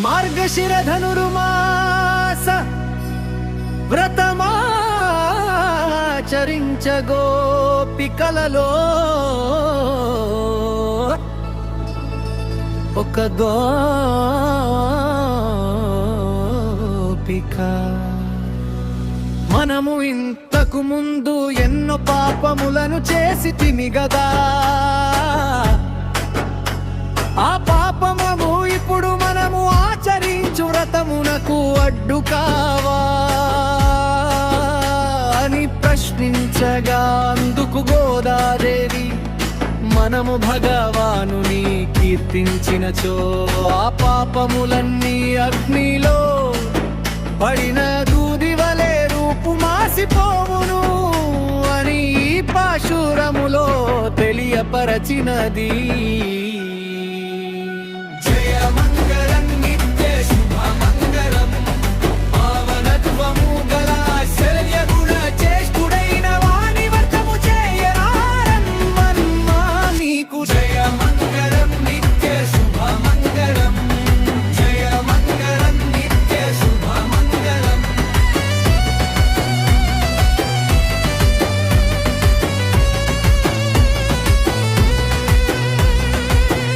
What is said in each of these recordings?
మార్గశిర ధనుర్మాస వ్రతమాచరించ గోపికలలో ఒక గోపిక. మనము ఇంతకు ముందు ఎన్నో పాపములను చేసితిమి గదా, ఆ పాపము ఇప్పుడు మనము ఆచరించు వ్రతమునకు అడ్డు కావా అని ప్రశ్నించగా, అందుకు గోదాదేవి మనము భగవానుని కీర్తించినచో ఆ పాపములన్నీ అగ్నిలో పడిన దూది వలె రూపు మాసిపోవును అని ఈ పాశురములో తెలియపరచినది. జయ మంగళం నిత్య శుభ మంగళం, పావనత్వము గల శల్య గుణ చేష్టుడైన వాని వ్రతము చేయరారమ్మా నీకు. జయ మంగళం నిత్య శుభ మంగళం, జయ మంగళం నిత్య శుభ మంగళం.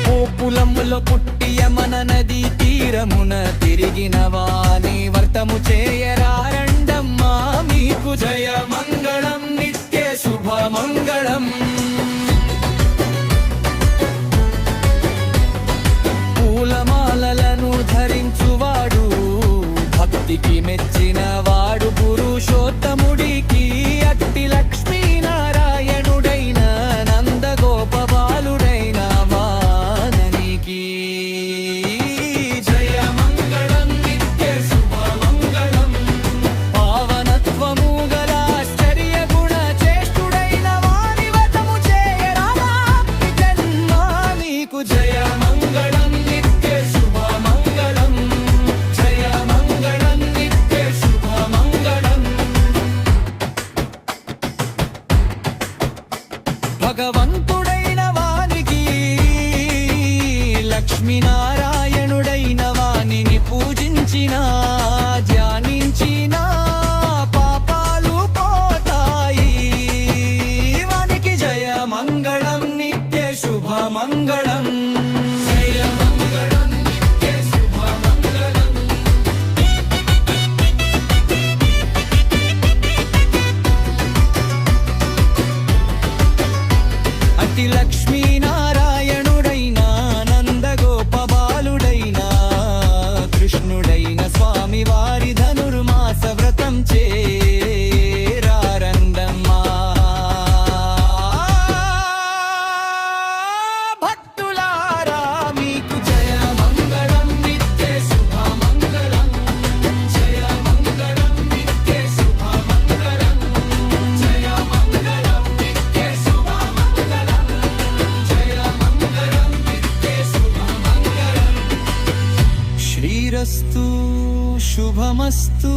పోపులములో పుట్టియ మన నది తీరమున తిరిగిన వాని వ్రతము చేయరారండమ్మా మీకు. జయ మంగళం నిత్య శుభ మంగళం. పూలమాలలను ధరించువాడు, భక్తికి మెచ్చిన వాడు పురుషోత్తముడికి. అట్టి లక్ష్మీనారాయణుడైన నందగోపబాలుడైన వాననికి. జయ మంగళం నిత్య శుభ మంగళం, పావనత్వము గల ఆశ్చర్య గుణ చేష్టుడైన వాని వ్రతము చేయరామా జన్మ నీకు. జయ మంగళం నిత్య శుభ మంగళం, జయ మంగళం నిత్య శుభ మంగళం. భగవంతుడైన వానికి, లక్ష్మీనారాయణుడైన వానిని పూజించిన ధ్యానించిన పాపాలు పోతాయి వానికి. జయ మంగళం నిత్య శుభ మంగళం, జయ మంగళం నిత్య శుభ మంగళం. అతి లక్ష్మీనారాయణుడైన నందగోపబాలుడైన కృష్ణుడైన స్వామి వారి ధనుర్మాస వ్రతం చేరారండమ్మా. భక్తులారా మీకు జయ మంగళం నిత్య శుభ మంగళం, జయ మంగళం నిత్య శుభ మంగళం, జయ మంగళం నిత్య శుభ మంగళం, జయ మంగళం నిత్య శుభ మంగళం. శ్రీరస్తు శుభమస్తు.